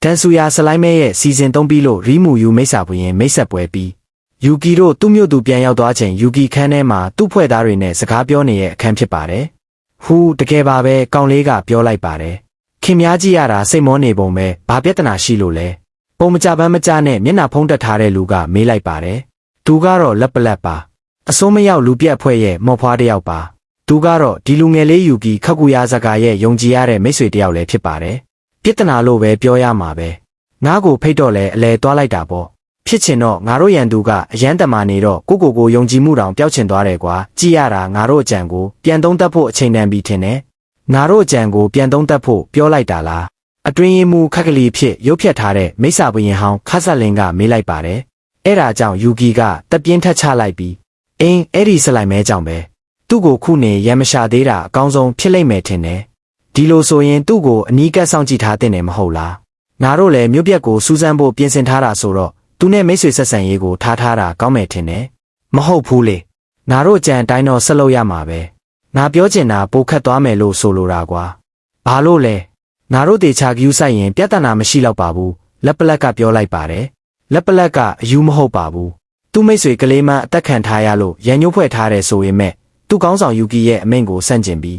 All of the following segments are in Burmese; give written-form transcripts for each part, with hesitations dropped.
တန်ဆူယာဆလိုင်းမဲရဲ့စီစဉ်သုံးပြီးလို့ရီမူယူမိတ်ဆာပွင့်ရင်မိတ်ဆက်ပွဲပြီးယူကီတို့သူ့မြို့သူပြန်ရောက်သွားချိန်ယူကီခန်းထဲမှာသူ့ဖွဲ့သားတွေနဲ့စကားပြောနေတဲ့အခန်းဖြစ်ပါတယ်။ဟူတကယ်ပါပဲကောင်လေးကပြောလိုက်ပါတယ်။ခင်များကြည့်ရတာစိတ်မောနေပုံပဲဘာပြဿနာရှိလို့လဲ။ပုံမကြပန်းမကြနဲ့မျက်နှာဖုံးတက်ထားတဲ့လူကမေးလိုက်ပါတယ်။သူကတော့လက်ပလက်ပါ။အစိုးမရောက်လူပြက်ဖွဲ့ရဲ့မော်ဖွားတစ်ယောက်ပါ။သူကတော့ဒီလူငယ်လေးယူကီခက်ကူယာဇကာရဲ့ယုံကြည်ရတဲ့မိတ်ဆွေတစ်ယောက်လည်းဖြစ်ပါတယ်။ပြဿနာလို့ပဲပြောရမှာပဲ။ငါ့ကိုဖိတ်တော့လဲအလဲသွားလိုက်တာပေါ့။ဖြစ်ချင်တော့ငါတို့ရန်သူကအရန်တမာနေတော့ကိုယုံကြည်မှုတောင်ပျောက်ချင်သွားတယ်ကွာကြည်ရတာငါတို့အကြံကိုပြန်သုံးသပ်ဖို့အချိန်တန်ပြီထင်တယ်ငါတို့အကြံကိုပြန်သုံးသပ်ဖို့ပြောလိုက်တာလားအတွင်းရင်မူခက်ကလေးဖြစ်ရုပ်ဖြတ်ထားတဲ့မိစ္ဆာဘရင်ဟောင်းခတ်ဆက်လင်းကမေးလိုက်ပါတယ်အဲ့ဒါကြောင့်ယူကီကတက်ပြင်းထက်ချလိုက်ပြီးအင်းအဲ့ဒီစလိုက်မဲကြောင့်ပဲသူ့ကိုခုနေရမရှာသေးတာအကောင်းဆုံးဖြစ်လိမ့်မယ်ထင်တယ်ဒီလိုဆိုရင်သူ့ကိုအနီးကပ်ဆောင်ကြည့်ထားတဲ့နေမဟုတ်လားငါတို့လည်းမြို့ပြက်ကိုစူးစမ်းဖို့ပြင်ဆင်ထားတာဆိုတော့သူနဲ့မိတ်ဆွေဆက်ဆံရေးကိုထားတာကောင်းမယ်ထင်တယ်မဟုတ်ဘူးလေငါတို့ကြံအတိုင်းတော့ဆက်လုပ်ရမှာပဲငါပြောချင်တာပိုခတ်သွားမယ်လို့ဆိုလိုတာကွာဘာလို့လဲငါတို့တေချာကယူဆိုင်ရင်ပြဿနာမရှိတော့ပါဘူးလက်ပလက်ကပြောလိုက်ပါတယ်လက်ပလက်ကအယူမဟုတ်ပါဘူးသူ့မိတ်ဆွေကလေးမအသက်ခံထားရလို့ရန်ညှို့ဖွဲ့ထားတယ်ဆိုရင်မဲ့သူ့ကောင်းဆောင်ယူကီရဲ့အမိန့်ကိုဆန့်ကျင်ပြီ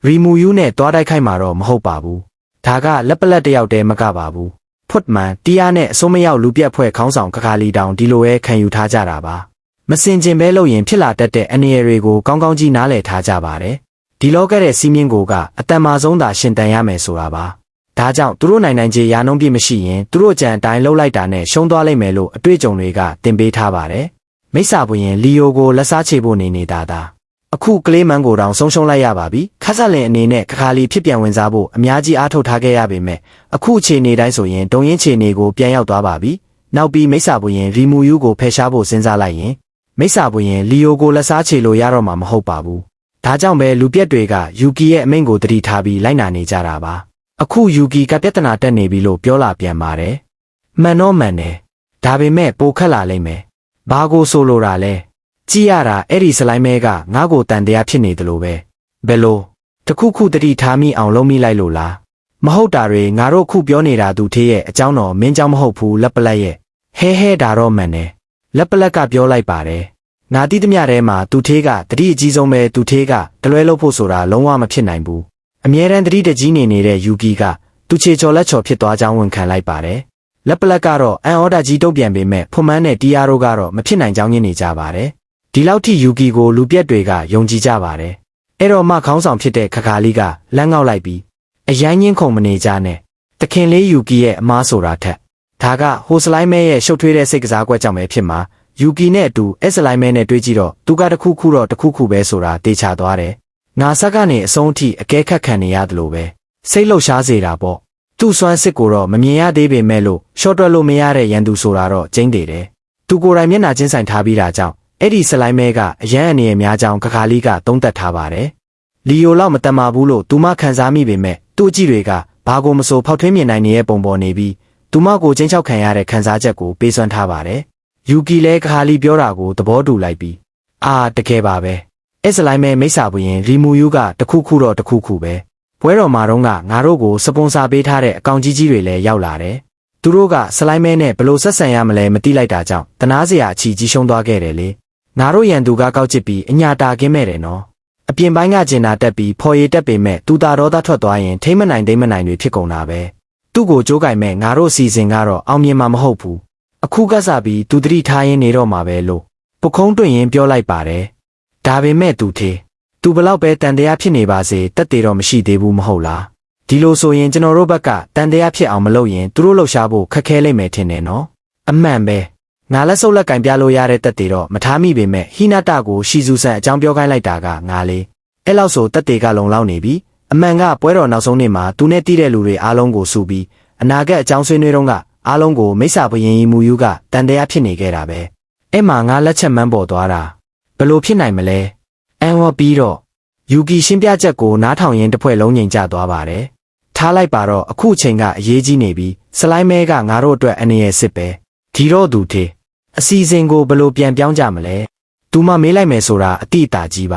းရီမူယူနဲ့တွားတိုက်ခိုက်မှာတော့မဟုတ်ပါဘူးဒါကလက်ပလက်တယောက်တည်းမကပါဘူးဖွတ်မန်တီးယားနဲ့အစိုးမရောက်လူပြက်ဖွဲ့ခေါင်းဆောင်ခခါလီတောင်ဒီလိုပဲခံယူထားကြတာပါမစင်ကျင်ပဲလို့ရင်ဖြစ်လာတတ်တဲ့အနေအရေကိုကောင်းကောင်းကြီးနားလည်ထားကြပါတယ်ဒီလောကတဲ့စီးမြင့်ကိုကအတန်မာဆုံးသာရှင်တန်ရမယ်ဆိုတာပါဒါကြောင့်သူတို့နိုင်ခြေရာနှုန်းပြည့်မရှိရင်သူတို့ကြံအတိုင်းလှုပ်လိုက်တာနဲ့ရှုံးသွားလိမ့်မယ်လို့အတွေ့အကြုံတွေကတင်ပေးထားပါတယ်မိစ္ဆာပွင့်ရင်လီယိုကိုလက်စားချေဖို့နေတာအခုကလေးမန်းကိုတောင်ဆုံးရှုံးလိုက်ရပါပြီခက်ဆက်လင်အနေနဲ့ခခါလီဖြစ်ပြန်ဝင်စားဖို့အများကြီးအားထုတ်ထားခဲ့ရပေမဲ့အခုအခြေအနေတိုင်းဆိုရင်ဒုံရင်ခြေနေကိုပြန်ရောက်သွားပါပြီနောက်ပြီးမိစ္ဆာပွင့်ရင်ရီမူယူကိုဖယ်ရှားဖို့စဉ်းစားလိုက်ရင်မိစ္ဆာပွင့်ရင်လီယိုကိုလက်စားချေလို့ရတော့မှာမဟုတ်ပါဘူးဒါကြောင့်ပဲလူပြက်တွေကယူကီရဲ့အမိန့်ကိုတတိထားပြီးလိုက်နာနေကြတာပါအခုယူကီကပြဿနာတက်နေပြီလို့ပြောလာပြန်ပါတယ်မှန်တော့မှန်တယ်ဒါပေမဲ့ပိုခက်လာလိမ့်မယ်ဘာကိုဆိုလိုတာလဲကြည့်ရတာအဲ့ဒီစလိုက်မဲကငါ့ကိုတန်တရားဖြစ်နေတယ်လို့ပဲဘယ်လိုတခုခုတတိထားမိအောင်လုံးမိလိုက်လို့လားမဟုတ်တာတွေငါတို့ခုပြောနေတာသူသေးရဲ့အကြောင်းတော်မင်းเจ้าမဟုတ်ဘူးလက်ပလက်ရဲ့ဟဲဒါတော့မှန်တယ်လက်ပလက်ကပြောလိုက်ပါတယ်ငါတိသမျှထဲမှာသူသေးကတတိအကြီးဆုံးပဲသူသေးကတလွဲလို့ဖို့ဆိုတာလုံးဝမဖြစ်နိုင်ဘူးအမြဲတမ်းတတိတကြီးနေတဲ့ယူကီကသူချေချော်လက်ချော်ဖြစ်သွားကြောင်းဝန်ခံလိုက်ပါတယ်လက်ပလက်ကတော့အန်အော်ဒါကြီးတုံ့ပြန်ပေမဲ့ဖွမန်းနဲ့တီယာတို့ကတော့မဖြစ်နိုင်ကြောင်းညင်းနေကြပါတယ်ဒီလောက်ထိယူကီကိုလူပြက်တွေကယုံကြည်ကြပါတယ်အဲ့တော့မှခေါင်းဆောင်ဖြစ်တဲ့ခခါလီကလမ်းငေါက်လိုက်ပြီးအရန်ညင်းခုန်မနေကြနဲ့တခင်လေးယူကီရဲ့အမားဆိုတာထက်ဒါကဟိုစလိုက်မဲရဲ့ရှုပ်ထွေးတဲ့စိတ်ကစားကွက်ကြောင့်ပဲဖြစ်မှာယူကီနဲ့အတူအဲ့စလိုက်မဲနဲ့တွေ့ကြည့်တော့သူကတခုခုတော့တခုခုပဲဆိုတာတေချာသွားတယ်ငါဆက်ကနေအဆုံးအထိအကဲခတ်ခံနေရတယ်လို့ပဲစိတ်လှုပ်ရှားစေတာပေါ့သူ့စွမ်းစစ်ကိုတော့မမြင်ရသေးပေမဲ့လို့ရှော့တွက်လို့မရတဲ့ရန်သူဆိုတာတော့ကျင်းသေးတယ်သူကိုယ်တိုင်မျက်နှာချင်းဆိုင်ထားပြီးတာကြောင့်အဲ့ဒီစလိုက်မဲကအရန်အနေအများကြောင့်ခခါလီကသုံးသက်ထားပါတယ်လီယိုလောက်မတမာဘူးလို့သူမခံစားမိပေမဲ့သူ့အကြည့်တွေကဘာကိုမဆိုဖောက်ထွင်းမြင်နိုင်နေတဲ့ပုံပေါ်နေပြီးသူမကိုချင်းချောက်ခံရတဲ့ခံစားချက်ကိုပေးစွမ်းထားပါတယ်ယူကီလည်းခခါလီပြောတာကိုသဘောတူလိုက်ပြီးတကယ်ပါပဲအဲ့စလိုက်မဲမိစ္ဆာပွင့်ရင်ရီမူယူကတခုခုတော့တခုခုပဲပွဲတော်မှာတော့ငါတို့ကိုစပွန်ဆာပေးထားတဲ့အကောင့်ကြီးတွေလည်းရောက်လာတယ်သူတို့ကစလိုက်မဲနဲ့ဘလို့ဆက်ဆံရမလဲမသိလိုက်တာကြောင့်တနာစရာအချီကြီးရှုံးသွားခဲ့တယ်လေငါတို့ရန်သူကကောက်ချစ်ပြီးအညာတာကင်းမဲ့တယ်နော်အပြင်ပိုင်းကကျင်တာတက်ပြီးဖော်ရည်တက်ပေမဲ့သူတာတော်သားထွက်သွားရင်ထိမ့်မနိုင်တွေဖြစ်ကုန်တာပဲသူ့ကိုကြိုးကင်မဲ့ငါတို့စီစဉ်ကတော့အောင်မြင်မှာမဟုတ်ဘူးအခုကစားပြီးသူတတိထားရင်နေတော့မှာပဲလို့ပုခုံးတွင်ရင်ပြောလိုက်ပါတယ်ဒါပေမဲ့သူဘလောက်ပဲတန်တရားဖြစ်နေပါစေတက်သေးတော့မရှိသေးဘူးမဟုတ်လားဒီလိုဆိုရင်ကျွန်တော်တို့ဘက်ကတန်တရားဖြစ်အောင်မလုပ်ရင်သူတို့လှုပ်ရှားဖို့ခက်ခဲလိမ့်မယ်ထင်တယ်နော်အမှန်ပဲငါလက်စုပ်လက်ကင်ပြလို့ရတဲ့တက်သေးတော့မထားမိပေမဲ့ဟိနတာကိုရှီဇူဆန်အကြောင်းပြောခိုင်းလိုက်တာကငါလေးအဲ့လောက်ဆိုတက်သေးကလုံလောက်နေပြီအမှန်ကပွဲတော်နောက်ဆုံးနေ့မှာသူနဲ့တီးတဲ့လူတွေအားလုံးကိုစုပြီးအနာဂတ်အကြောင်းဆွေးနွေးတော့ကအားလုံးကိုမိစ္ဆာဘရင်မူယူကတန်တရားဖြစ်နေခဲ့တာပဲအဲ့မှာငါလက်ချက်မှန်းပေါ်သွားတာဘလို့ဖြစ်နိုင်မလဲအန်ဝေါ်ပြီးတော့ယူကီရှင်းပြချက်ကိုနားထောင်ရင်တစ်ဖွဲ့လုံးငြိမ်ကျသွားပါတယ်ထားလိုက်ပါတော့အခုချိန်ကအရေးကြီးနေပြီးစလိုက်မဲကငါတို့အတွက်အနေရဲ့စစ်ပဲဒီတော့သူအစီအစဉ်ကိုဘလို့ပြန်ပြောင်းကြမလဲသူမမေးလိုက်မယ်ဆိုတာအတိအတာကြီးပ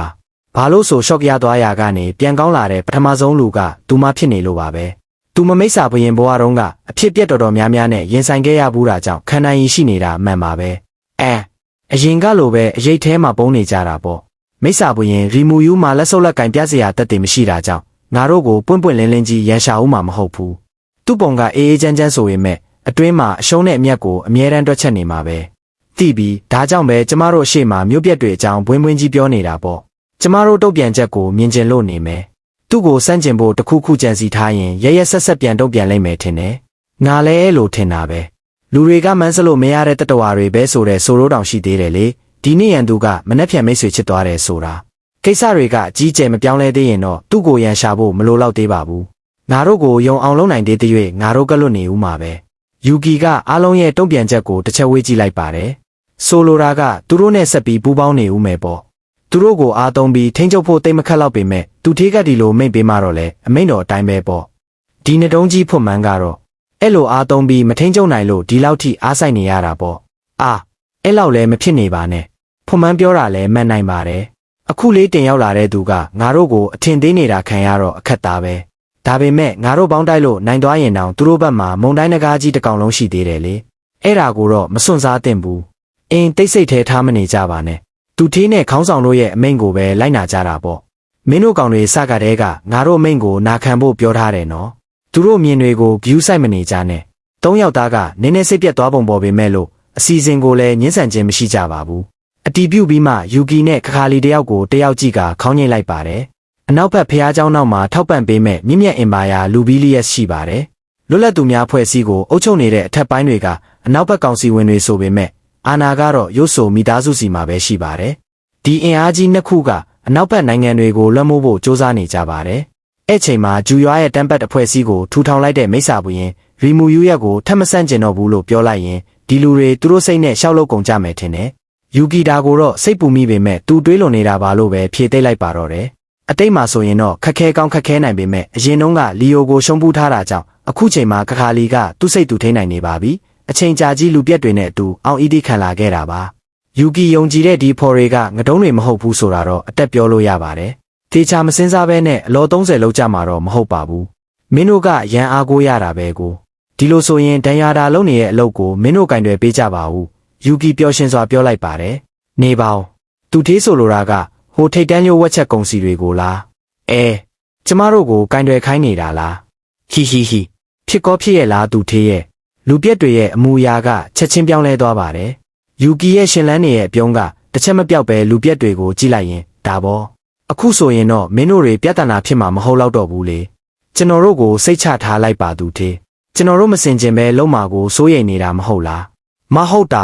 ါဘာလို့ဆိုရှော့ကရသွားရာကနေပြန်ကောင်းလာတဲ့ပထမဆုံးလူကသူမဖြစ်နေလို့ပါပဲ သူမမိတ်စာဘရင်ဘွားတုန်းကအဖြစ်ပြက်တော်များများနဲ့ရင်ဆိုင်ခဲ့ရဘူးတာကြောင့်ခံနိုင်ရရှိနေတာအမှန်ပါပဲအရင်ကလိုပဲအရေးထဲမှာပုံနေကြတာပေါ့မိတ်စာဘရင်ရီမူယူမှာလက်ဆုပ်လက်ကင်ပြစရာတက်တယ်မရှိတာကြောင့်ငါတို့ကိုပွင့်ပွင့်လင်းလင်းကြီးရန်ရှာဦးမှာမဟုတ်ဘူးသူ့ပုံကအေးအေးချမ်းချမ်းဆိုရင်မဲ့အတွင်းမှာအရှုံးနဲ့အမျက်ကိုအမြဲတမ်းတွက်ချက်နေမှာပဲသိပြီးဒါကြောင့်ပဲကျမတို့အရှိမမြို့ပြက်တွေအကြောင်းဘွင်းဘွင်းကြီးပြောနေတာပေါ့ကျမတို့တုတ်ပြန်ချက်ကိုမြင်ကျင်လို့နေမယ်သူ့ကိုစန့်ကျင်ဖို့တခုခုကြံစီထားရင်ရရဆက်ဆက်ပြန်တုတ်ပြန်လိုက်မယ်ထင်တယ်ငါလည်းအဲ့လိုထင်တာပဲလူတွေကမန်းစလို့မရတဲ့တတဝါတွေပဲဆိုတဲ့ဆိုရိုးတောင်ရှိသေးတယ်လေဒီနေ့ရန်သူကမနှက်ဖြန်မိတ်ဆွေချစ်သွားတယ်ဆိုတာကိစ္စတွေကအကြီးကျယ်မပြောင်းလဲသေးရင်တော့သူ့ကိုရန်ရှာဖို့မလိုတော့သေးပါဘူးငါတို့ကိုယုံအောင်လုပ်နိုင်သေးတဲ့၍ငါတို့ကလွတ်နေဦးမှာပဲယူကီကအားလုံးရဲ့တုံ့ပြန်ချက်ကိုတစ်ချက်ဝေးကြည့်လိုက်ပါတယ်ဆိုလိုတာကသူတို့နဲ့ဆက်ပြီးပူးပေါင်းနေဦးမယ်ပေါ့သူတို့ကိုအားသုံးပြီးထိန်းချုပ်ဖို့တိတ်မခတ်တော့ပေမဲ့သူထေးကဒီလိုမိတ်ပေးမှတော့လေအမိန့်တော်အတိုင်းပဲပေါ့ဒီနှတုံးကြီးဖွတ်မှန်းကတော့အဲ့လိုအားသုံးပြီးမထိန်းချုပ်နိုင်လို့ဒီလောက်ထိအားဆိုင်နေရတာပေါ့အဲ့လောက်လည်းမဖြစ်နေပါနဲ့ဖွတ်မှန်းပြောတာလည်းမှန်နိုင်ပါတယ်အခုလေးတင်ရောက်လာတဲ့သူကငါတို့ကိုအထင်သေးနေတာခံရတော့အခက်သားပဲဒါပေမဲ့ငါတို့ပေါင်းတိုက်လို့နိုင်သွားရင်တောင်သူတို့ဘက်မှာမုံတိုင်းနဂါးကြီးတစ်ကောင်လုံးရှိသေးတယ်လေအဲ့ဒါကိုတော့မစွန့်စားသင့်ဘူးတိတ်ဆိတ်ထဲထားမနေကြပါနဲ့သူထေးနဲ့ခေါင်းဆောင်တို့ရဲ့အမိန့်ကိုပဲလိုက်နာကြတာပေါ့မင်းတို့ကောင်တွေစကားတဲကငါတို့အမိန့်ကိုနာခံဖို့ပြောထားတယ်နော်သူတို့မြင်တွေကိုဂယူးဆိုင်မနေကြနဲ့၃ယောက်သားကနည်းနည်းစိတ်ပြတ်သွားပုံပေါ်ပေမဲ့လို့အစီအစဉ်ကိုလည်းညှင်းဆန်ခြင်းမရှိကြပါဘူးအတီးပြုတ်ပြီးမှယူကီနဲ့ခခါလီတယောက်ကိုတယောက်ကြည့်ကခေါင်းငိမ့်လိုက်ပါတယ်အနောက်ဘက်ဖျားเจ้าနောက်မှာထောက်ပံ့ပေးမဲ့မြင့်မြတ်အင်ပါယာလူဘီလီယက်ရှိပါတယ်လွတ်လပ်သူများဖွဲ့စည်းကိုအုပ်ချုပ်နေတဲ့အထက်ပိုင်းတွေကအနောက်ဘက်ကောင်စီဝင်တွေဆိုပေမဲ့အာဏာကတော့ရုပ်ဆိုမိသားစုစီမှာပဲရှိပါတယ်ဒီအင်အားကြီးနှစ်ခုကအနောက်ဘက်နိုင်ငံတွေကိုလွှမ်းမိုးဖို့စ조사နေကြပါတယ်အဲ့ချိန်မှာဂျူရွာရဲ့တမ်ပတ်အဖွဲ့အစည်းကိုထူထောင်လိုက်တဲ့မိစ္ဆာဘုရင်ရီမူယူရက်ကိုထပ်မဆန့်ကျင်တော့ဘူးလို့ပြောလိုက်ရင်ဒီလူတွေသူတို့စိတ်နဲ့ရှောက်လို့ကုန်ကြမယ်ထင်တယ်ယူကီတာကိုတော့စိတ်ပူမိပေမဲ့သူတွေးလွန်နေတာပါလို့ပဲဖြေသိလိုက်ပါတော့တယ်အတိတ်မှာဆိုရင်တော့ခက်ခဲကောင်းခက်ခဲနိုင်ပေမဲ့အရင်တုန်းကလီယိုကိုရှုံးပူးထားတာကြောင့်အခုချိန်မှာခခါလီကသူ့စိတ်သူထိန်းနိုင်နေပါပြီအချိန်ကြာကြီးလူပြက်တွေနဲ့အတူအောင်အီဒီခံလာခဲ့တာပါယူကီယုံကြည်တဲ့ဒီဖော်တွေကငတုံးတွေမဟုတ်ဘူးဆိုတာတော့အတက်ပြောလို့ရပါတယ်တေချာမစင်းစားဘဲနဲ့အလော30လောက်ကြမှာတော့မဟုတ်ပါဘူးမင်းတို့ကရန်အားကိုရတာပဲကိုဒီလိုဆိုရင်ဒဏ်ရာတာလုံးနေရဲ့အလုပ်ကိုမင်းတို့ကင်တွေပေးကြပါဦးယူကီပျော်ရှင်စွာပြောလိုက်ပါတယ်နေပါဦးသူထေးဆိုလိုတာကဟိုထိတ်တန်းရိုးဝက်ချက်ကုံစီတွေကိုလားကျမတို့ကိုကင်တွေခိုင်းနေတာလားဟီဖြစ်ကောဖြစ်ရဲ့လားသူထေးရဲ့လူပြက်တွေရဲ့အမူအရာကချက်ချင်းပြောင်းလဲသွားပါတယ်ယူကီရဲ့ရှင်လန်းနေရဲ့အပြုံးကတစ်ချက်မပြောက်ပဲလူပြက်တွေကိုကြည့်လိုက်ရင်ဒါပေါ့အခုဆိုရင်တော့မင်းတို့တွေပြဿနာဖြစ်မှာမဟုတ်တော့ဘူးလေကျွန်တော်တို့ကိုစိတ်ချထားလိုက်ပါသူထေးကျွန်တော်တို့မစင်ကျင်ပဲလုံးမာကိုစိုးရိမ်နေတာမဟုတ်လားမဟုတ်တာ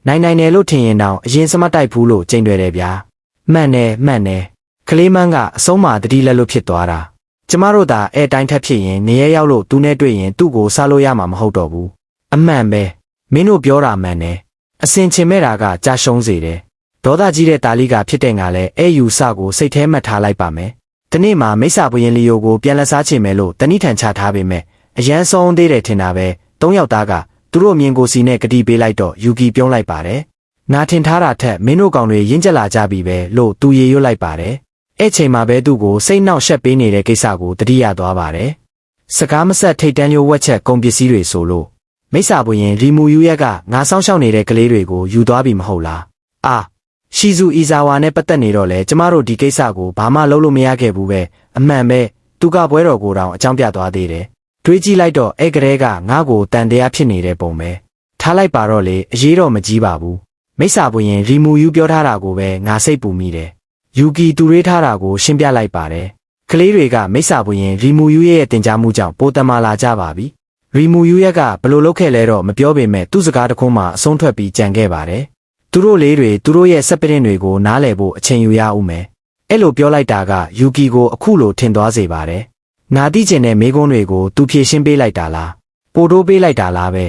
နိုင်တယ်လို့ထင်ရင်တောင်အရင်စမတိုက်ဘူးလို့ကြိမ်တွေ့တယ်ဗျာမှန်တယ်ကလေးမန်းကအဆုံးမှာတတိလက်လို့ဖြစ်သွားတာကျမတို့သာအဲတိုင်းထက်ဖြစ်ရင်နေရရောက်လို့သူနဲ့တွေ့ရင်သူ့ကိုစားလို့ရမှာမဟုတ်တော့ဘူးအမှန်ပဲမင်းတို့ပြောတာမှန်တယ်အစင်ချင်မဲ့တာကကြာရှုံးစေတယ်ဒေါသကြီးတဲ့တာလီကဖြစ်တဲ့ငါလဲအဲယူစကိုစိတ်ထဲမှတ်ထားလိုက်ပါမယ်ဒီနေ့မှာမိစ္ဆာဘုရင်လီယိုကိုပြန်လက်စားချင်မယ်လို့တဏိထန်ချထားပေမဲ့အရန်ဆုံးသေးတယ်ထင်တာပဲ၃ယောက်သားကသူတို့မြင်ကိုစီနဲ့ဂတိပေးလိုက်တော့ယူကီပြုံးလိုက်ပါတယ်ငါထင်ထားတာထက်မင်းတို့ကောင်တွေရင်းကျက်လာကြပြီပဲလို့သူရေရွတ်လိုက်ပါတယ်အဲ့ချိန်မှာပဲသူ့ကိုစိတ်နှောက်ရှက်ပေးနေတဲ့ကိစ္စကိုတတိယသွားပါတယ်စကားမဆက်ထိတ်တန်းရိုးဝက်ချက်ကုန်ပစ္စည်းတွေဆိုလို့မိစ္ဆာဘုရင်ရီမူယူရက်ကငါစောင့်ရှောက်နေတဲ့ကလေးတွေကိုယူသွားပြီမဟုတ်လားရှီဇူအီဇာဝါနဲ့ပတ်သက်နေတော့လေကျမတို့ဒီကိစ္စကိုဘာမှလုပ်လို့မရခဲ့ဘူးပဲအမှန်ပဲသူကပွဲတော်ကိုတောင်အကြောင်းပြသွားသေးတယ်တွေးကြည့်လိုက်တော့အဲ့ကလေးကငါ့ကိုတန်တရားဖြစ်နေတဲ့ပုံပဲထားလိုက်ပါတော့လေအရေးတော့မကြီးပါဘူးမိစ္ဆာဘုရင်ရီမူယူပြောထားတာကိုပဲငါစိတ်ပူမိတယ်ယူကီသူရေးထားတာကိုရှင်းပြလိုက်ပါတယ်ကလေးတွေကမိစ္ဆာဘုရင်ရီမူယူရဲ့တင် जा မှုကြောင့်ပိုတမာလာကြပါပြီရီမူယူရဲ့ကဘလို့လုပ်ခဲ့လဲတော့မပြောပေမဲ့သူ့စကားတခုမှအဆုံးထွက်ပြီးကြံခဲ့ပါတယ်သူတို့လေးတွေသူတို့ရဲ့စက်ပရင်တွေကိုနားလည်ဖို့အချိန်ယူရအောင်မယ်အဲ့လိုပြောလိုက်တာကယူကီကိုအခုလိုထင်သွားစေပါတယ်နာတိကျင်တဲ့မေးခွန်းတွေကိုသူဖြေရှင်းပေးလိုက်တာလားပို့တိုးပေးလိုက်တာလားပဲ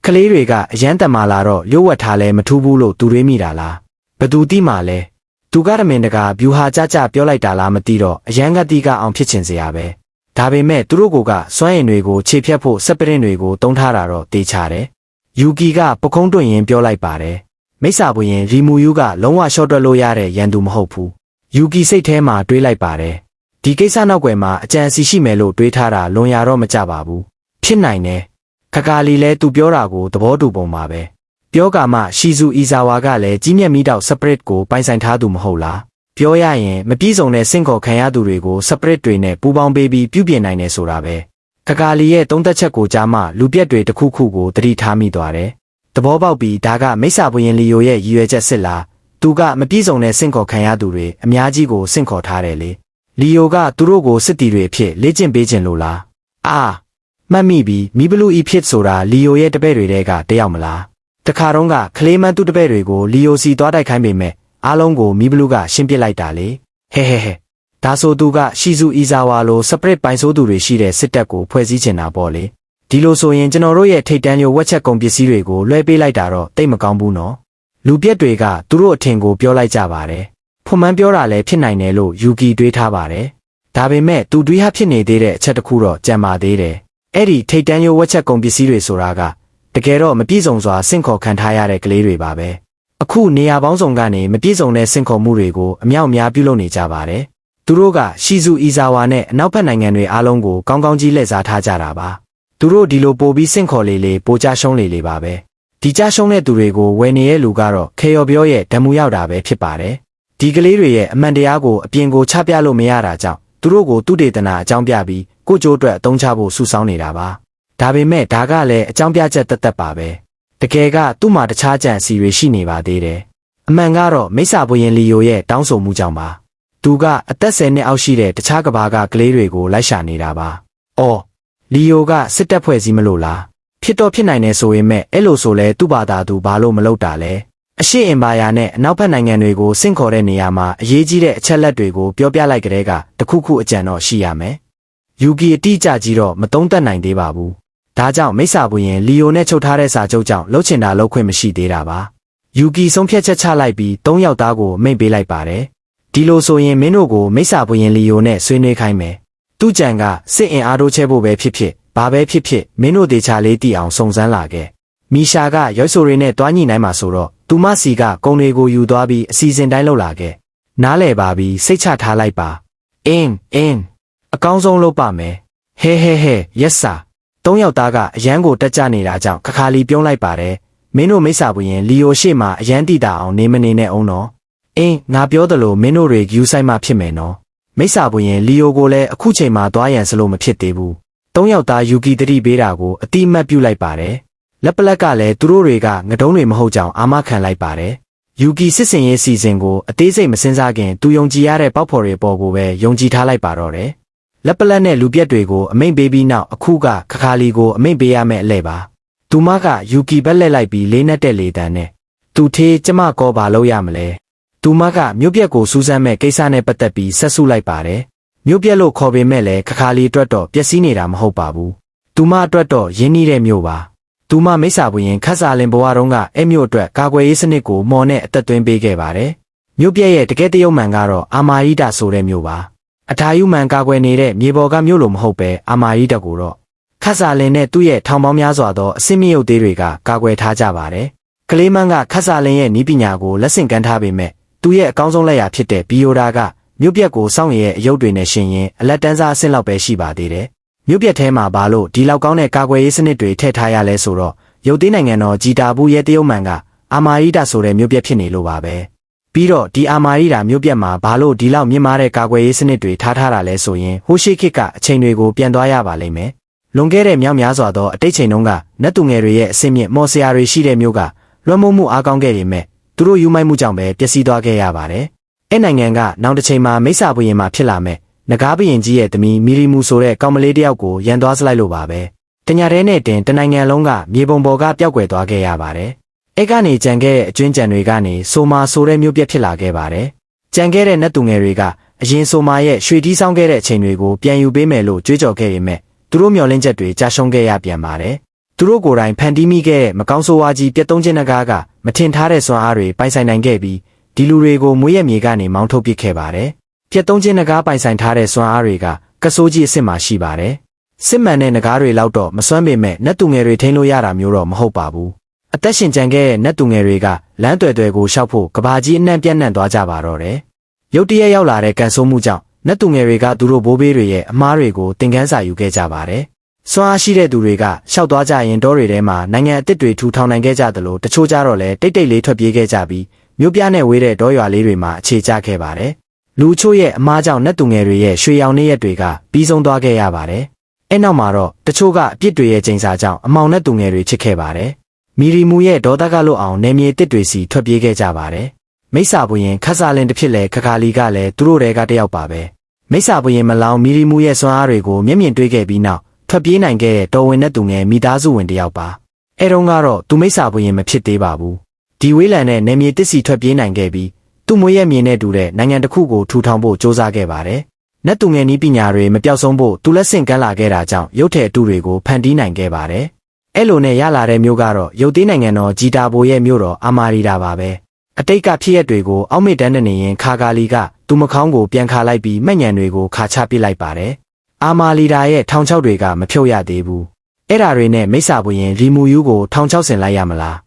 ကလေးတွေကအရန်တမာလာတော့ရုပ်ဝက်ထားလဲမထူးဘူးလို့သူတွေးမိတာလားဘသူတိမှလဲသူကရမင်တကာဗျူဟာကြပြောလိုက်တာလားမသိတော့အရန်ကတိကအောင်ဖြစ်ချင်စရာပဲဒါပေမဲ့သူတို့ကစွမ်းရည်တွေကိုခြေဖြတ်ဖို့စက်ပရင်တွေကိုတုံးထားတာတော့တေချာတယ်ယူကီကပခုံးတွင်ရင်ပြောလိုက်ပါတယ်မိစ္ဆာဘုရင်ရီမူယူကလုံးဝရှော့တွက်လို့ရတဲ့ရန်သူမဟုတ်ဘူးယူကီစိတ်ထဲမှာတွေးလိုက်ပါတယ် ဒီကိစ္စနောက်ွယ်မှာအကြံစီရှိမယ်လို့တွေးထားတာလွန်ရတော့မကြပါဘူးဖြစ်နိုင်တယ်ခကာလီလဲသူပြောတာကိုသဘောတူပုံပါပဲပြောကမှရှီဇူအီဇာဝါကလည်းကြီးမြတ်မီတောက်စပရစ်ကိုပိုင်ဆိုင်ထားသူမဟုတ်လားပြောရရင်မပြည့်စုံတဲ့စင့်ခေါ်ခံရသူတွေကိုစပရစ်တွေနဲ့ပူးပေါင်းပေးပြီးပြုပြင်နိုင်တယ်ဆိုတာပဲခကာလီရဲ့သုံးသက်ချက်ကိုကြားမှလူပြက်တွေတစ်ခုခုကိုသတိထားမိသွားတယ်သဘောပေါက်ပြီးဒါကမိစ္ဆာဘုရင်လီယိုရဲ့ရည်ရွယ်ချက်စစ်လားသူကမပြည့်စုံတဲ့စင့်ခေါ်ခံရသူတွေအများကြီးကိုစင့်ခေါ်ထားတယ်လေလီယိုကသူတို့ကိုစစ်တီတွေအဖြစ်လေ့ကျင့်ပေးခြင်းလို့လားမှတ်မိပြီးမီဘလူးဤဖြစ်ဆိုတာလီယိုရဲ့တပည့်တွေတဲကတယောက်မလားတခါတော့ကကလေးမန်းသူတပည့်တွေကိုလီယိုစီသွားတိုက်ခိုင်းပေမဲ့အားလုံးကိုမီဘလူးကရှင်းပစ်လိုက်တာလေဟဲဒါဆိုသူကရှီဇူအီဇာဝါလိုစပရစ်ပိုင်ဆိုးသူတွေရှိတဲ့စစ်တပ်ကိုဖွဲ့စည်းချင်တာပေါ့လေဒီလိုဆိုရင်ကျွန်တော်တို့ရဲ့ထိတ်တန်းလျိုဝက်ချက်ကုန်ပစ္စည်းတွေကိုလွှဲပေးလိုက်တာတော့တိတ်မကောင်းဘူးနော်လူပြက်တွေကသူတို့အထင်ကိုပြောလိုက်ကြပါတယ်ဖွန်မှန်းပြောတာလည်းဖြစ်နိုင်တယ်လို့ယူကီတွေးထားပါတယ်ဒါပေမဲ့သူတွေးဟာဖြစ်နေသေးတဲ့အချက်တစ်ခုတော့ကြံပါသေးတယ်အဲ့ဒီထိတ်တန်းရိုးဝက်ချက်ကုန်ပစ္စည်းတွေဆိုတာကတကယ်တော့မပြည့်စုံစွာစင့်ခေါ်ခံထားရတဲ့ကလေးတွေပါပဲအခုနေရာပေါင်းစုံကနေမပြည့်စုံတဲ့စင့်ခေါ်မှုတွေကိုအမြောက်များပြုလုပ်နေကြပါတယ်သူတို့ကရှီဇူအီဇာဝါနဲ့အနောက်ဘက်နိုင်ငံတွေအားလုံးကိုကောင်းကောင်းကြီးလှည့်စားထားကြတာပါသူတို့ဒီလိုပို့ပြီးစင့်ခေါ်လေပိုကြရှုံးလေပါပဲဒီကြရှုံးတဲ့သူတွေကိုဝယ်နေတဲ့လူကတော့ခေယော်ပြောရဲ့ဓာတ်မှုရောက်တာပဲဖြစ်ပါတယ်ဒီကလေးတွေရဲ့အမှန်တရားကိုအပြင်ကိုချပြလို့မရတာကြောင့်သူတို့ကိုသူတေသနာအကြောင်းပြပြီးကိုကျိုးအတွက်အသုံးချဖို့စုဆောင်းနေတာပါဒါပေမဲ့ဒါကလည်းအကြောင်းပြချက်သက်ပါပဲတကယ်ကသူ့မှာတခြားကြံစီတွေရှိနေပါသေးတယ်အမှန်ကတော့မိစ္ဆာဘုရင်လီယိုရဲ့တောင်းဆိုမှုကြောင့်ပါသူကအသက်10နှစ်အောက်ရှိတဲ့တခြားကဘာကကလေးတွေကိုလိုက်ရှာနေတာပါအော်လီယိုကစစ်တပ်ဖွဲ့စည်းမလို့လားဖြစ်တော့ဖြစ်နိုင်တယ်ဆိုရင်မဲ့အဲ့လိုဆိုလဲသူ့ဘာသာသူဘာလို့မလုပ်တာလဲအရှိအင်ပါယာနဲ့အနောက်ဘက်နိုင်ငံတွေကိုစင့်ခေါ်တဲ့နေရာမှာအရေးကြီးတဲ့အချက်လက်တွေကိုပြောပြလိုက်ကြတဲ့ကတခုခုအကြံတော့ရှိရမယ်ယူကီအတိအကျကြီးတော့မသုံးသပ်နိုင်သေးပါဘူးဒါကြောင့်မိစ္ဆာဘုရင်လီယိုနဲ့ချုပ်ထားတဲ့စာချုပ်ကြောင့်လှုပ်ချင်တာလှုပ်ခွင့်မရှိသေးတာပါယူကီဆုံးဖြတ်ချက်ချလိုက်ပြီး3ယောက်သားကိုမိန့်ပေးလိုက်ပါတယ်ဒီလိုဆိုရင်မင်းတို့ကိုမိစ္ဆာဘုရင်လီယိုနဲ့ဆွေးနွေးခိုင်းမယ်သူ့ကြံကစစ်အင်အားတို့ချဲဖို့ပဲဖြစ်ဖြစ်ဘာပဲဖြစ်ဖြစ်မင်းတို့တေချာလေးတည်အောင်စုံစမ်းလာခဲ့မီရှာကရွှေဆိုတွေနဲ့တွားညှိနိုင်မှာဆိုတော့သူမစီကကုံတွေကိုယူသွားပြီးအစီအစဉ်တိုင်းလုပ်လာခဲ့နားလည်ပါပြီးစိတ်ချထားလိုက်ပါအင်းအကောင်းဆုံးလုပ်ပါမယ်ဟဲyes sir 3ယောက်သားကအရန်ကိုတက်ကြနေတာကြောင့်ခခါလီပြုံးလိုက်ပါတယ်မင်းတို့မိစ္ဆာဘုရင်လီယိုရှေ့မှာအရန်တိတာအောင်နေမနေနဲ့အောင်နော်ငါပြောသလိုမင်းတို့တွေယူဆိုင်မှဖြစ်မယ်နော်မိစ္ဆာဘုရင်လီယိုကိုလည်းအခုချိန်မှာသွားရန်စလို့မဖြစ်သေးဘူး3ယောက်သားယူကီတတိပေးတာကိုအတိအမှတ်ပြုလိုက်ပါတယ်လက်ပလက်ကလည်းသူတို့တွေကငတုံးတွေမဟုတ်ကြောင်အာမခံလိုက်ပါတယ်ယူကီစစ်စင်ရေးစီစဉ်ကိုအသေးစိတ်မစင်စားခင်သူယုံကြည်ရတဲ့ပေါက်ဖော်တွေပေါ်ကိုပဲယုံကြည်ထားလိုက်ပါတော့တယ်လက်ပလက်နဲ့လူပြက်တွေကိုအမိန့်ပေးပြီးနောက်အခုကခခါလီကိုအမိန့်ပေးရမယ့်အလဲပါသူမကယူကီဘက်လက်လိုက်ပြီးလေးနဲ့တဲ့လေတန်းနဲ့သူသေးကျမကောဘာလို့ရမလဲသူမကမြို့ပြက်ကိုစူးစမ်းမဲ့ကိစ္စနဲ့ပတ်သက်ပြီးဆက်စုလိုက်ပါတယ်မြို့ပြက်လို့ခေါ်ပေမဲ့လည်းခခါလီအတွက်တော့ပျက်စီးနေတာမဟုတ်ပါဘူးသူမအတွက်တော့ရင်းနှီးတဲ့မြို့ပါသူမမိစ္ဆာဘုရင်ခတ်စာလင်ဘဝတုန်းကအဲ့မြို့အတွက်ကာကွယ်ရေးစနစ်ကိုမော်နဲ့အသက်သွင်းပေးခဲ့ပါတယ်မြို့ပြက်ရဲ့တကယ်တရုတ်မှန်ကတော့အာမာရီတာဆိုတဲ့မြို့ပါအထာယုမှန်ကာကွယ်နေတဲ့မြေပေါ်ကမြို့လိုမဟုတ်ပဲအာမာရီတာကိုတော့ခတ်စာလင်နဲ့သူ့ရဲ့ထောင်ပေါင်းများစွာသောအစင်းမြုပ်သေးတွေကကာကွယ်ထားကြပါတယ်ကလေးမန်းကခတ်စာလင်ရဲ့နီးပညာကိုလက်ဆင့်ကမ်းထားပေမဲ့သူ့ရဲ့အကောင်းဆုံးလက်ရာဖြစ်တဲ့ဘီယိုဒါကမြို့ပြက်ကိုစောင့်ရရဲ့အယုတ်တွေနဲ့ရှင်ရင်အလက်တန်းစားအဆင့်လောက်ပဲရှိပါသေးတယ်မြို့ပြက်ထဲမှာဘာလို့ဒီလောက်ကောင်းတဲ့ကာကွယ်ရေးစနစ်တွေထည့်ထားရလဲဆိုတော့ရုတ်သိမ်းနိုင်ငံတော်ဂျီတာဘူးရဲ့တရုတ်မှန်ကအာမာရီတာဆိုတဲ့မြို့ပြက်ဖြစ်နေလို့ပါပဲပြီးတော့ဒီအာမာရီတာမြို့ပြက်မှာဘာလို့ဒီလောက်မြင့်မားတဲ့ကာကွယ်ရေးစနစ်တွေထားတာလဲဆိုရင်ဟိုရှိခေတ်ကအချိန်တွေကိုပြန်သွားရပါလိမ့်မယ်လွန်ခဲ့တဲ့မြောက်များစွာသောအတိတ်ချိန်တုန်းကနတ်သူငယ်တွေရဲ့အစင်းမြင့်မော်ဆရာတွေရှိတဲ့မြို့ကလွှမ်းမိုးမှုအားကောင်းခဲ့ပေမဲ့သူတို့ယူမိုက်မှုကြောင့်ပဲပျက်စီးသွားခဲ့ရပါတယ်အဲ့နိုင်ငံကနောက်တစ်ချိန်မှာမိစ္ဆာဘုရင်မှာဖြစ်လာမဲ့နဂါးဘုရင်ကြီးရဲ့သမီးမီရီမူဆိုတဲ့ကောင်မလေးတစ်ယောက်ကိုရန်သွားစလိုက်လို့ပါပဲတညာတဲနဲ့တင်တနိုင်ငံလုံးကမြေပုံပေါ်ကပျောက်ကွယ်သွားခဲ့ရပါတယ်အဲ့ကနေကြံခဲ့တဲ့အကျွင်းကြံတွေကနေဆိုမာဆိုတဲ့မြို့ပြက်ဖြစ်လာခဲ့ပါတယ်ကြံခဲ့တဲ့နတ်သူငယ်တွေကအရင်ဆိုမာရဲ့ရွှေတီးဆောင်ခဲ့တဲ့အချိန်တွေကိုပြန်ယူပေးမယ်လို့ကြွေးကြော်ခဲ့ပေမဲ့သူတို့မျှော်လင့်ချက်တွေကြာရှုံးခဲ့ရပြန်ပါတယ်သူတို့ကိုယ်တိုင်ဖန်တီးမိခဲ့တဲ့မကောင်းဆိုးဝါးကြီးပြက်သုံးခြင်းနဂါးကမထင်ထားတဲ့စွမ်းအားတွေပိုင်ဆိုင်နိုင်ခဲ့ပြီးဒီလူတွေကိုမွေးရမြေကနေမောင်းထုတ်ပစ်ခဲ့ပါတယ်ပြက်သုံးခြင်းနဂါးပိုင်ဆိုင်ထားတဲ့စွမ်းအားတွေကကဆိုးကြီးအစ်စ်မှရှိပါတယ်စစ်မှန်တဲ့နဂါးတွေလောက်တော့မစွမ်းပေမဲ့နတ်သူငယ်တွေထိန်းလို့ရတာမျိုးတော့မဟုတ်ပါဘူးအသက်ရှင်ကြံခဲ့တဲ့နတ်သူငယ်တွေကလမ်းတွေကိုရှောက်ဖို့ကဘာကြီးအနှံ့ပြန့်နှံ့သွားကြပါတော့တယ်ရုတ်တရက်ရောက်လာတဲ့ကန်ဆိုးမှုကြောင့် နတ်သူငယ်တွေကသူတို့ဘိုးဘေးတွေရဲ့အမားတွေကိုသင်ခန်းစာယူခဲ့ကြပါတယ်။စွမ်းအားရှိတဲ့သူတွေကရှောက်သွားကြရင်တောတွေထဲမှာနိုင်ငံအသစ်တွေထူထောင်နိုင်ခဲ့ကြသလိုတချို့ကြတော့လည်းတိတ်တိတ်လေးထွက်ပြေးခဲ့ကြပြီးမြို့ပြနဲ့ဝေးတဲ့တောရွာလေးတွေမှာအခြေချခဲ့ပါတယ်။လူချို့ရဲ့အမားကြောင့်နတ်သူငယ်တွေရဲ့ရွှေရောင်နေ့ရက်တွေကပြီးဆုံးသွားခဲ့ရပါတယ်။အဲ့နောက်မှာတော့တချို့ကအပြစ်တွေရဲ့ချိန်စာကြောင့်အမောင်နတ်သူငယ်တွေဖြစ်ခဲ့ပါတယ်။မီရီမူရဲ့ဒေါသကလွတ်အောင်နေမြေတစ်တွေစီထွက်ပြေးခဲ့ကြပါတယ်။မိစ္ဆာဘုရင်ခက်ဆာလင်တစ်ဖြစ်လဲခခါလီကလည်းသူတို့တွေကတယောက်ပါပဲ။မိစ္ဆာဘုရင်မလောင်မီရီမူရဲ့စွမ်းအားတွေကိုမျက်မြင်တွေ့ခဲ့ပြီးနောက်ထွက်ပြေးနိုင်ခဲ့တဲ့တော်ဝင်တဲ့သူငယ်မိသားစုဝင်တယောက်ပါအဲတုန်းကတော့သူမိစ္ဆာဘုရင်မဖြစ်သေးပါဘူးဒီဝေးလံနဲ့နေမြေတစ်စီထွက်ပြေးနိုင်ခဲ့ပြီးသူ့မွေးရမြေနဲ့တူတဲ့နိုင်ငံတစ်ခုကိုထူထောင်ဖို့စ조사ခဲ့ပါတယ်နတ်သူငယ်နည်းပညာတွေမပြောက်ဆုံးဖို့သူလက်ဆင့်ကမ်းလာခဲ့တာကြောင့်ရုပ်ထည်အတုတွေကိုဖန်တီးနိုင်ခဲ့ပါတယ်အဲ့လိုနဲ့ရလာတဲ့မျိုးကတော့ရုပ်သေးနိုင်ငံတော်ဂျီတာဘိုရဲ့မျိုးတော်အာမာရီတာပါပဲအတိတ်ကဖြစ်ရက်တွေကိုအောက်မေ့တန်းနေရင်ခါကာလီကသူမခေါင်းကိုပြန်ခါလိုက်ပြီးမှတ်ညံတွေကိုခါချပစ်လိုက်ပါတယ်အာမာလီဒါရဲ့ထောင်ချောက်တွေကမဖြုတ်ရသေးဘူးအဲ့ဒါတွေနဲ့မိစ္ဆာဘုရင်ရီမူယူကိုထောင်ချောက်ဆင်လိုက်ရမလား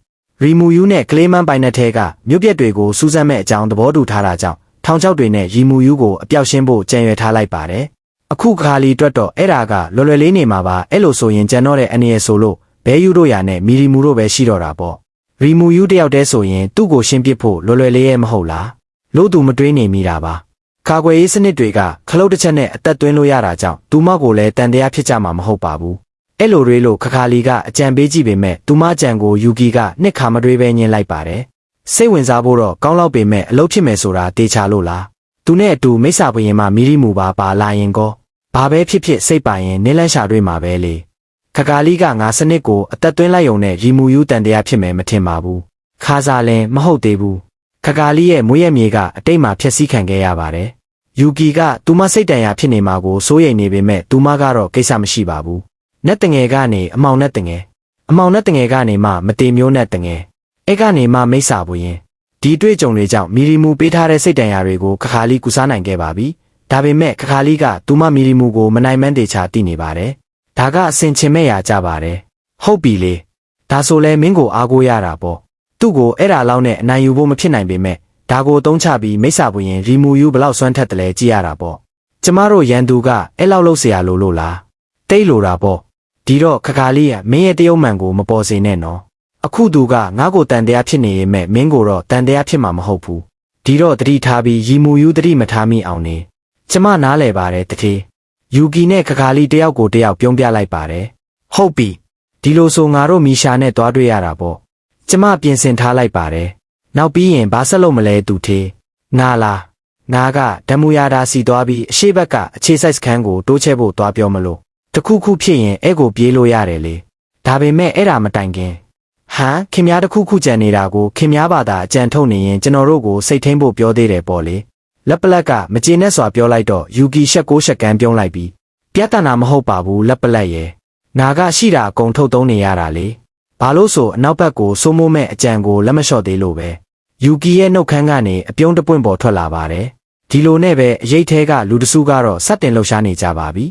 ရီမူယူနဲ့ကလေးမန်းပိုင်တဲ့ထဲကမြို့ပြက်တွေကိုစူးစမ်းမဲ့အကြောင်းသဘောတူထားတာကြောင့်ထောင်ချောက်တွေနဲ့ရီမူယူကိုအပြောက်ရှင်းဖို့ကြံရွယ်ထားလိုက်ပါတယ်အခုခါလီအတွက်တော့အဲ့ဒါကလွယ်လွယ်လေးနေမှာပါအဲ့လိုဆိုရင်ကျန်တော့တဲ့အနေရဆိုလို့ဘဲယူတို့ရနဲ့မီရီမူတို့ပဲရှိတော့တာပေါ့ရီမူယူတယောက်တည်းဆိုရင်သူ့ကိုရှင်းပစ်ဖို့လွယ်လွယ်လေးရဲ့မဟုတ်လားလို့သူမတွေးနေမိတာပါကာကွယ်ရေးစနစ်တွေကခလုတ်တစ်ချက်နဲ့အသက်သွင်းလို့ရတာကြောင့်သူမကိုလည်းတန်တရားဖြစ်ကြမှာမဟုတ်ပါဘူးအဲ့လိုတွေလို့ခခါလီကအကြံပေးကြည့်ပေမဲ့သူမအကြံကိုယူကီကနှစ်ခါမတွေးပဲညှင်းလိုက်ပါတယ်စိတ်ဝင်စားဖို့တော့ကောင်းလောက်ပေမဲ့အလုပ်ဖြစ်မယ်ဆိုတာတေချာလို့လားသူနဲ့အတူမိစ္ဆာဘုရင်မှမီရီမူပါလာရင်ကောဘာပဲဖြစ်ဖြစ်စိတ်ပါရင်နင်းလန်းရှာတွေ့မှာပဲလေခခါလီကငါစနစ်ကိုအသက်သွင်းလိုက်ုံနဲ့ရီမူယူတန်တရားဖြစ်မယ်မထင်ပါဘူးခါစားလည်းမဟုတ်သေးဘူးခကာလီရဲ့မွေးရမြေကအတိတ်မှာဖျက်ဆီးခံခဲ့ရပါတယ်။ယူကီကသူမစိတ်တန်ရာဖြစ်နေမှာကိုစိုးရိမ်နေပေမဲ့သူမကတော့ကိစ္စမရှိပါဘူး။နတ်တငယ်ကနေအမောင်နတ်တငယ်အမောင်နတ်တငယ်ကနေမှမတေမျိုးနတ်တငယ်အဲ့ကနေမှမိစ္ဆာဘုရင်ဒီတွေ့ကြုံတွေကြောင့်မီရီမူပေးထားတဲ့စိတ်တန်ရာတွေကိုခခါလီကုစားနိုင်ခဲ့ပါပြီ။ဒါပေမဲ့ခခါလီကသူမမီရီမူကိုမနိုင်မန်းတေချာသိနေပါတယ်။ဒါကအစင်ချင်မဲ့ရာကြပါတယ်။ဟုတ်ပြီလေ။ဒါဆိုလဲမင်းကိုအားကိုးရတာပေါ့။သူ့ကိုအဲ့ဒါလောက်နဲ့အနိုင်ယူဖို့မဖြစ်နိုင်ပေမဲ့ဒါကိုသုံးချပြီးမိစ္ဆာဘုရင်ရီမူယူဘလောက်စွမ်းထက်တယ်လဲကြည့်ရတာပေါ့ကျမတို့ရန်သူကအဲ့လောက်လုပ်เสียလို့လားတိတ်လိုတာပေါ့ဒီတော့ခခါလေးကမင်းရဲ့တရုတ်မှန်ကိုမပေါ်စေနဲ့နော်အခုသူကငါ့ကိုတန်တရားဖြစ်နေရဲ့မဲ့မင်းကိုတော့တန်တရားဖြစ်မှာမဟုတ်ဘူးဒီတော့တတိထားပြီးရီမူယူတတိမထားမိအောင်နေကျမနားလဲပါတယ်တတိယူကီနဲ့ခခါလေးတယောက်ကိုတယောက်ပြုံးပြလိုက်ပါတယ်ဟုတ်ပြီဒီလိုဆိုငါတို့မီရှာနဲ့တွားတွေ့ရတာပေါ့ကျမပြင်ဆင်ထားလိုက်ပါတယ်နောက်ပြီးရင်ဘာဆက်လုပ်မလဲသူသေးငါလားငါကဓမူယာဒါစီသွားပြီးအရှိဘက်ကအခြေဆိုင်စခန်းကိုတိုးချဲ့ဖို့သွားပြောမလို့တခုခုဖြစ်ရင်အဲ့ကိုပြေးလို့ရတယ်လေဒါပေမဲ့အဲ့ဒါမတိုင်ခင်ဟမ်ခင်များတခုခုကြံနေတာကိုခင်များဘာသာအကြံထုတ်နေရင်ကျွန်တော်တို့ကိုစိတ်ထိန်ဖို့ပြောသေးတယ်ပေါ့လေလက်ပလက်ကမကျေနပ်စွာပြောလိုက်တော့ယူကီရှက်ကိုရှက်ကန်းပြုံးလိုက်ပြီးပြတ်တနာမဟုတ်ပါဘူးလက်ပလက်ရဲ့ငါကရှိတာအကုန်ထုတ်သုံးနေရတာလေဘာလို့ဆိုအနောက်ဘက်ကိုစိုးမိုးမဲ့အကြံကိုလက်မလျှော့သေးလို့ပဲယူကီရဲ့နှုတ်ခမ်းကနေအပြုံးတပွင့်ပေါ်ထွက်လာပါတယ်ဒီလိုနဲ့ပဲအရေးထဲကလူတစုကတော့စတင်လှုပ်ရှားနေကြပါပြီ